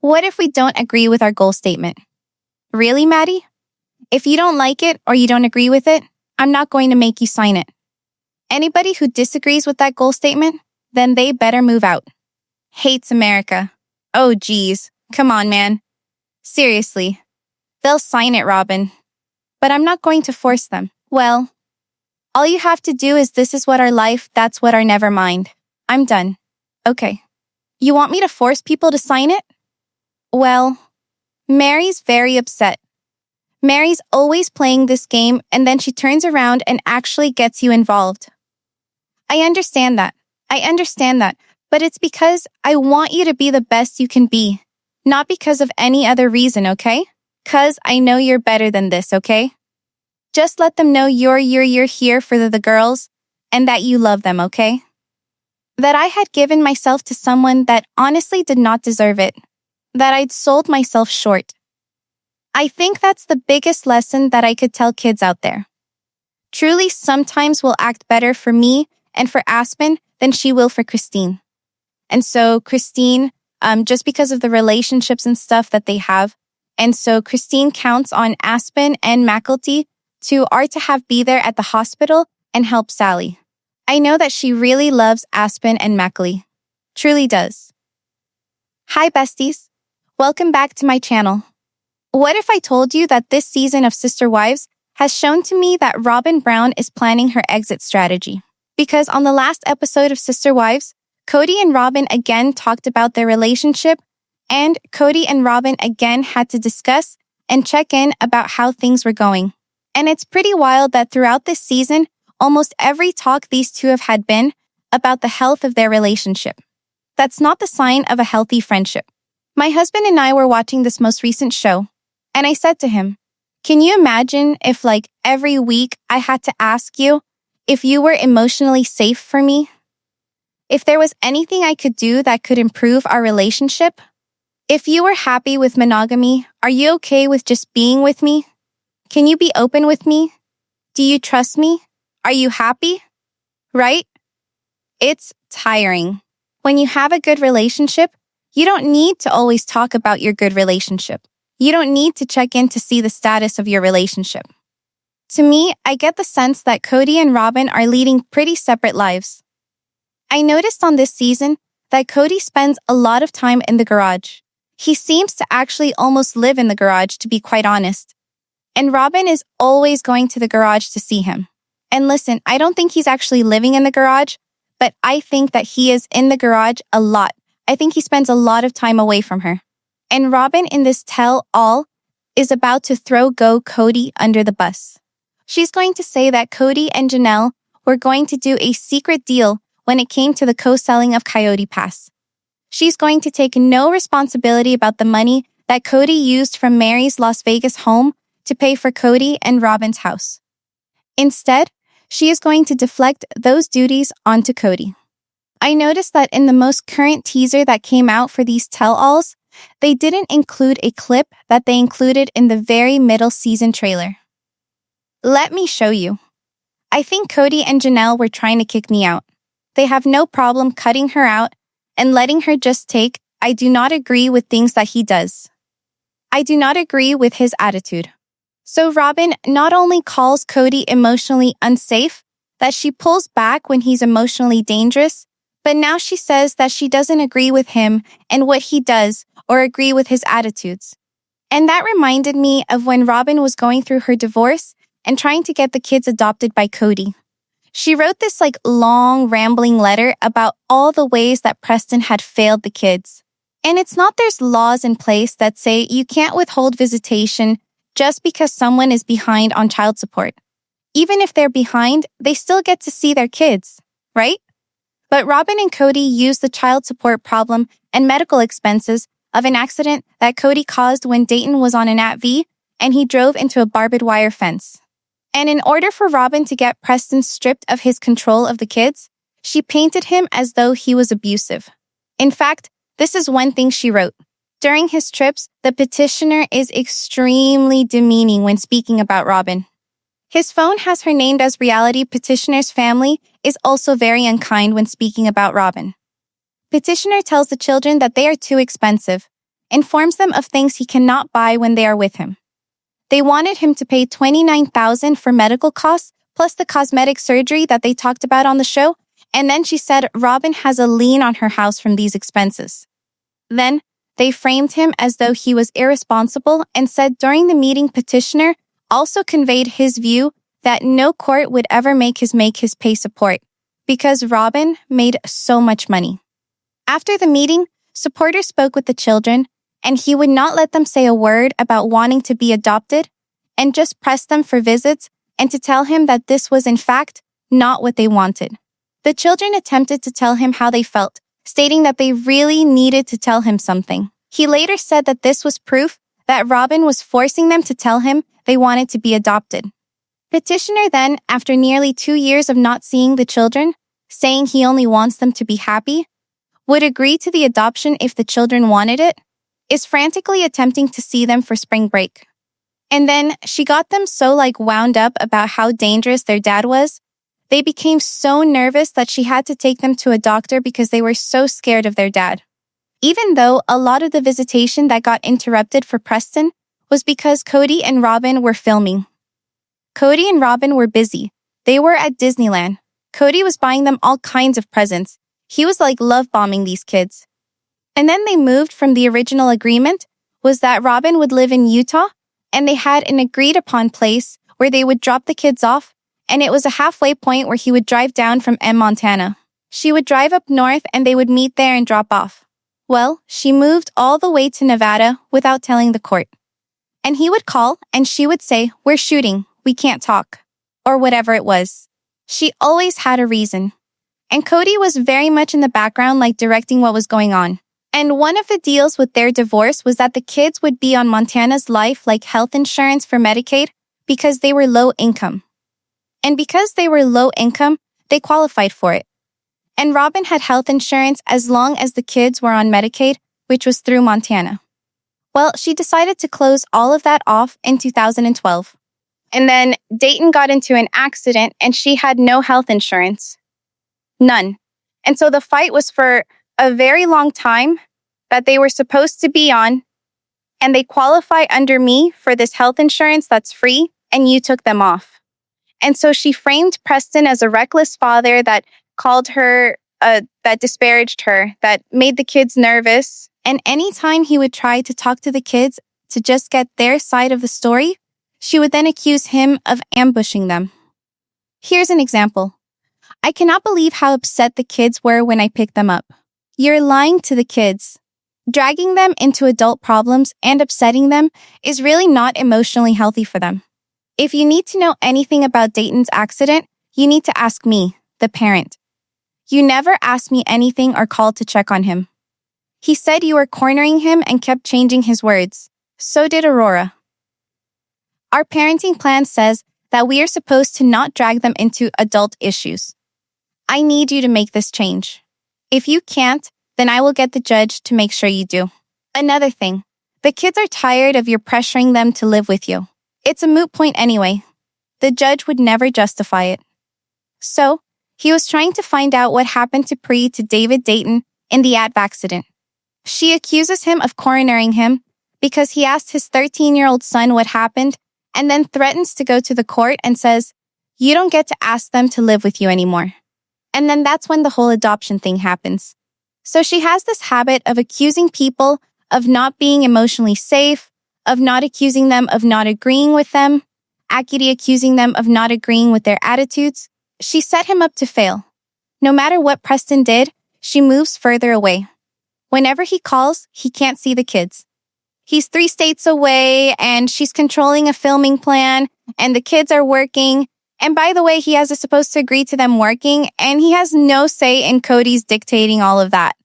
What if we don't agree with our goal statement? Really, Maddie? If you don't like it or you don't agree with it, I'm not going to make you sign it. Anybody who disagrees with that goal statement, then they better move out. Hates America. Oh, geez. Come on, man. Seriously. They'll sign it, Robyn. But I'm not going to force them. Well, all you have to do is this is what our life, that's what our never mind. I'm done. Okay. You want me to force people to sign it? Well, Mary's very upset. Mary's always playing this game and then she turns around and actually gets you involved. I understand that. But it's because I want you to be the best you can be. Not because of any other reason, okay? 'Cause I know you're better than this, okay? Just let them know you're here for the girls and that you love them, okay? That I had given myself to someone that honestly did not deserve it. That I'd sold myself short. I think that's the biggest lesson that I could tell kids out there. Truly, sometimes will act better for me and for Aspen than she will for Christine. And so Christine, just because of the relationships and stuff that they have, and so Christine counts on Aspen and Macklety to have be there at the hospital and help Sally. I know that she really loves Aspen and Macklety. Truly does. Hi, besties. Welcome back to my channel. What if I told you that this season of Sister Wives has shown to me that Robyn Brown is planning her exit strategy? Because on the last episode of Sister Wives, Kody and Robyn again talked about their relationship, and Kody and Robyn again had to discuss and check in about how things were going. And it's pretty wild that throughout this season, almost every talk these two have had been about the health of their relationship. That's not the sign of a healthy friendship. My husband and I were watching this most recent show, and I said to him, can you imagine if every week I had to ask you if you were emotionally safe for me? If there was anything I could do that could improve our relationship? If you were happy with monogamy, are you okay with just being with me? Can you be open with me? Do you trust me? Are you happy? Right? It's tiring. When you have a good relationship, you don't need to always talk about your good relationship. You don't need to check in to see the status of your relationship. To me, I get the sense that Kody and Robyn are leading pretty separate lives. I noticed on this season that Kody spends a lot of time in the garage. He seems to actually almost live in the garage, to be quite honest. And Robyn is always going to the garage to see him. And listen, I don't think he's actually living in the garage, but I think that he is in the garage a lot. I think he spends a lot of time away from her. And Robyn in this tell-all is about to throw Kody under the bus. She's going to say that Kody and Janelle were going to do a secret deal when it came to the co-selling of Coyote Pass. She's going to take no responsibility about the money that Kody used from Mary's Las Vegas home to pay for Kody and Robyn's house. Instead, she is going to deflect those duties onto Kody. I noticed that in the most current teaser that came out for these tell-alls, they didn't include a clip that they included in the very middle season trailer. Let me show you. I think Kody and Janelle were trying to kick me out. They have no problem cutting her out and letting her just take, I do not agree with things that he does. I do not agree with his attitude. So Robyn not only calls Kody emotionally unsafe, that she pulls back when he's emotionally dangerous, but now she says that she doesn't agree with him and what he does or agree with his attitudes. And that reminded me of when Robyn was going through her divorce and trying to get the kids adopted by Kody. She wrote this long rambling letter about all the ways that Preston had failed the kids. And it's not there's laws in place that say you can't withhold visitation just because someone is behind on child support. Even if they're behind, they still get to see their kids, right? But Robyn and Kody used the child support problem and medical expenses of an accident that Kody caused when Dayton was on an ATV and he drove into a barbed wire fence. And in order for Robyn to get Preston stripped of his control of the kids, she painted him as though he was abusive. In fact, this is one thing she wrote. During his trips, the petitioner is extremely demeaning when speaking about Robyn. His phone has her named as reality. Petitioner's family is also very unkind when speaking about Robyn. Petitioner tells the children that they are too expensive, informs them of things he cannot buy when they are with him. They wanted him to pay $29,000 for medical costs, plus the cosmetic surgery that they talked about on the show, and then she said Robyn has a lien on her house from these expenses. Then, they framed him as though he was irresponsible and said during the meeting petitioner also conveyed his view that no court would ever make his pay support because Robyn made so much money. After the meeting, supporters spoke with the children, and he would not let them say a word about wanting to be adopted and just pressed them for visits and to tell him that this was in fact not what they wanted. The children attempted to tell him how they felt, stating that they really needed to tell him something. He later said that this was proof that Robyn was forcing them to tell him they wanted to be adopted. Petitioner then, after nearly 2 years of not seeing the children, saying he only wants them to be happy, would agree to the adoption if the children wanted it, is frantically attempting to see them for spring break. And then she got them so wound up about how dangerous their dad was, they became so nervous that she had to take them to a doctor because they were so scared of their dad. Even though a lot of the visitation that got interrupted for Preston was because Kody and Robyn were filming. Kody and Robyn were busy. They were at Disneyland. Kody was buying them all kinds of presents. He was love bombing these kids. And then they moved from the original agreement was that Robyn would live in Utah, and they had an agreed upon place where they would drop the kids off, and it was a halfway point where he would drive down from Montana. She would drive up north and they would meet there and drop off. Well, she moved all the way to Nevada without telling the court. And he would call and she would say, "We're shooting, we can't talk," or whatever it was. She always had a reason. And Kody was very much in the background directing what was going on. And one of the deals with their divorce was that the kids would be on Montana's life health insurance for Medicaid because they were low income. And because they were low income, they qualified for it. And Robyn had health insurance as long as the kids were on Medicaid, which was through Montana. Well, she decided to close all of that off in 2012. And then Dayton got into an accident and she had no health insurance. None. And so the fight was for a very long time that they were supposed to be on, and they qualify under me for this health insurance that's free, and you took them off. And so she framed Preston as a reckless father that called her, that disparaged her, that made the kids nervous. And anytime he would try to talk to the kids to just get their side of the story, she would then accuse him of ambushing them. Here's an example. "I cannot believe how upset the kids were when I picked them up." You're lying to the kids. Dragging them into adult problems and upsetting them is really not emotionally healthy for them. If you need to know anything about Dayton's accident, you need to ask me, the parent. You never asked me anything or called to check on him. He said you were cornering him and kept changing his words. So did Aurora. Our parenting plan says that we are supposed to not drag them into adult issues. I need you to make this change. If you can't, then I will get the judge to make sure you do. Another thing, the kids are tired of your pressuring them to live with you. It's a moot point anyway. The judge would never justify it. So, he was trying to find out what happened to David Dayton in the accident. She accuses him of cornering him because he asked his 13-year-old son what happened and then threatens to go to the court and says, "You don't get to ask them to live with you anymore." And then that's when the whole adoption thing happens. So she has this habit of accusing people of not being emotionally safe, of not accusing them of not agreeing with them, actually accusing them of not agreeing with their attitudes. She set him up to fail. No matter what Preston did, she moves further away. Whenever he calls, he can't see the kids. He's 3 states away, and she's controlling a filming plan, and the kids are working. And by the way, he is supposed to agree to them working, and he has no say in Kody's dictating all of that.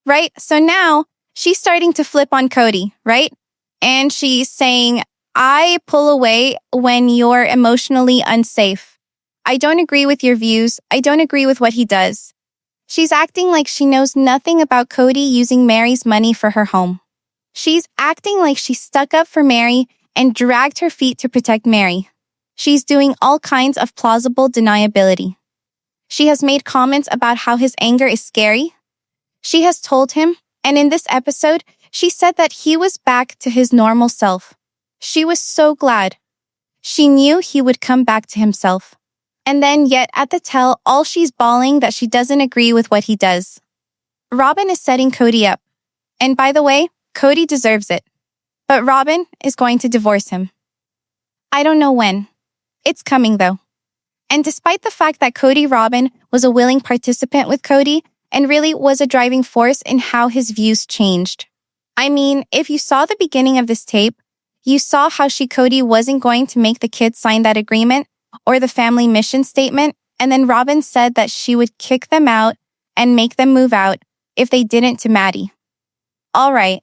Right? So now she's starting to flip on Kody, right? And she's saying, "I pull away when you're emotionally unsafe. I don't agree with your views. I don't agree with what he does." She's acting like she knows nothing about Kody using Mary's money for her home. She's acting like she stuck up for Mary and dragged her feet to protect Mary. She's doing all kinds of plausible deniability. She has made comments about how his anger is scary. She has told him, and in this episode, She said that he was back to his normal self. She was so glad. She knew he would come back to himself. And then yet at the tell, all she's bawling that she doesn't agree with what he does. Robyn is setting Kody up. And by the way, Kody deserves it. But Robyn is going to divorce him. I don't know when. It's coming though. And despite the fact that Kody Robyn was a willing participant with Kody and really was a driving force in how his views changed. I mean, if you saw the beginning of this tape, you saw how Kody wasn't going to make the kids sign that agreement or the family mission statement, and then Robyn said that she would kick them out and make them move out if they didn't to Maddie. All right.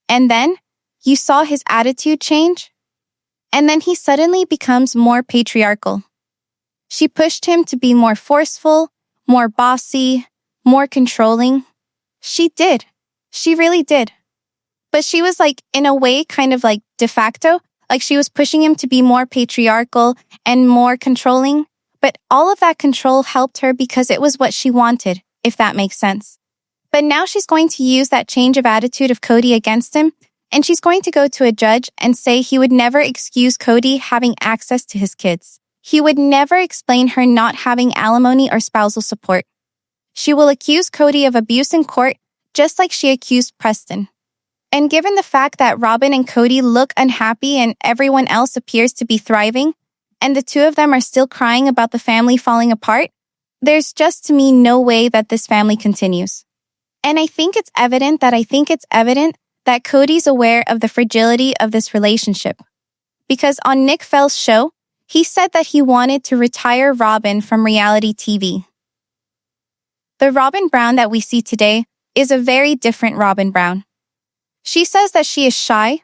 And then you saw his attitude change? And then he suddenly becomes more patriarchal. She pushed him to be more forceful, more bossy, more controlling. She did. She really did. But she was like, in a way, kind of like de facto, like she was pushing him to be more patriarchal and more controlling. But all of that control helped her because it was what she wanted, if that makes sense. But now she's going to use that change of attitude of Kody against him, and she's going to go to a judge and say he would never excuse Kody having access to his kids. He would never explain her not having alimony or spousal support. She will accuse Kody of abuse in court, just like she accused Preston. And given the fact that Robyn and Kody look unhappy and everyone else appears to be thriving, and the two of them are still crying about the family falling apart, there's just to me no way that this family continues. And I think it's evident that Kody's aware of the fragility of this relationship. Because on Nick Fell's show, he said that he wanted to retire Robyn from reality TV. The Robyn Brown that we see today is a very different Robyn Brown. She says that she is shy,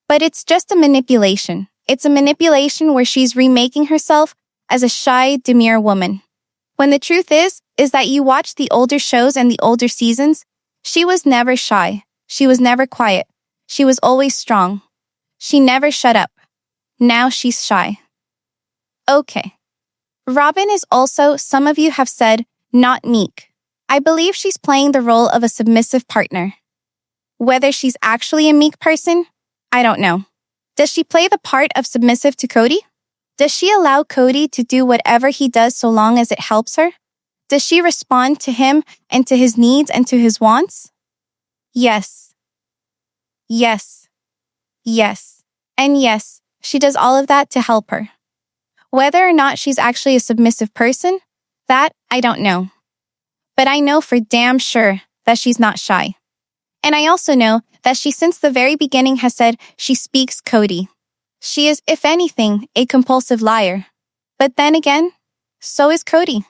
but it's just a manipulation. It's a manipulation where she's remaking herself as a shy, demure woman. When the truth is that you watch the older shows and the older seasons, she was never shy. She was never quiet. She was always strong. She never shut up. Now she's shy. Okay. Robyn is also, some of you have said, not meek. I believe she's playing the role of a submissive partner. Whether she's actually a meek person, I don't know. Does she play the part of submissive to Kody? Does she allow Kody to do whatever he does so long as it helps her? Does she respond to him and to his needs and to his wants? Yes. Yes. Yes. And yes, she does all of that to help her. Whether or not she's actually a submissive person, that I don't know. But I know for damn sure that she's not shy. And I also know that she since the very beginning has said she speaks Kody. She is, if anything, a compulsive liar. But then again, so is Kody.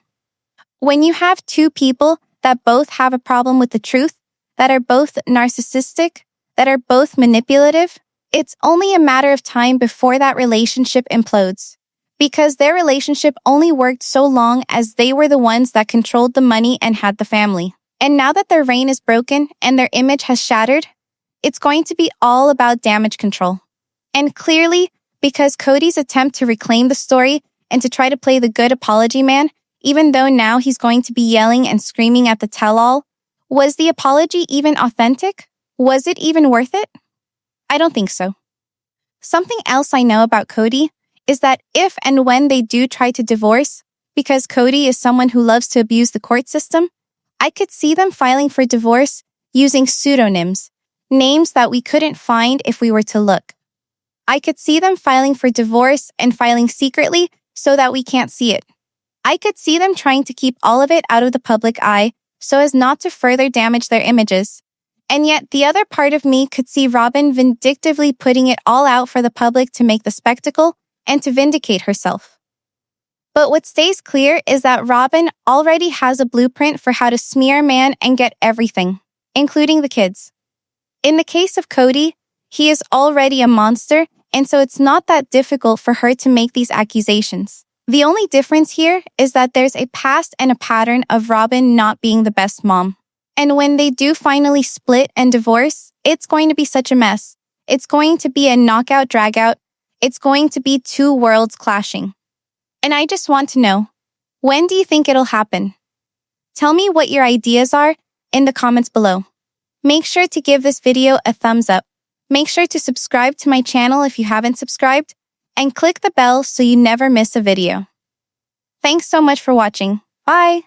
When you have two people that both have a problem with the truth, that are both narcissistic, that are both manipulative, it's only a matter of time before that relationship implodes. Because their relationship only worked so long as they were the ones that controlled the money and had the family. And now that their reign is broken and their image has shattered, it's going to be all about damage control. And clearly, because Kody's attempt to reclaim the story and to try to play the good apology man, even though now he's going to be yelling and screaming at the tell-all, was the apology even authentic? Was it even worth it? I don't think so. Something else I know about Kody is that if and when they do try to divorce, because Kody is someone who loves to abuse the court system, I could see them filing for divorce using pseudonyms, names that we couldn't find if we were to look. I could see them filing for divorce and filing secretly so that we can't see it. I could see them trying to keep all of it out of the public eye so as not to further damage their images. And yet the other part of me could see Robyn vindictively putting it all out for the public to make the spectacle and to vindicate herself. But what stays clear is that Robyn already has a blueprint for how to smear a man and get everything, including the kids. In the case of Kody, he is already a monster, and so it's not that difficult for her to make these accusations. The only difference here is that there's a past and a pattern of Robyn not being the best mom. And when they do finally split and divorce, it's going to be such a mess. It's going to be a knockout dragout. It's going to be two worlds clashing. And I just want to know, when do you think it'll happen? Tell me what your ideas are in the comments below. Make sure to give this video a thumbs up. Make sure to subscribe to my channel if you haven't subscribed, and click the bell so you never miss a video. Thanks so much for watching. Bye!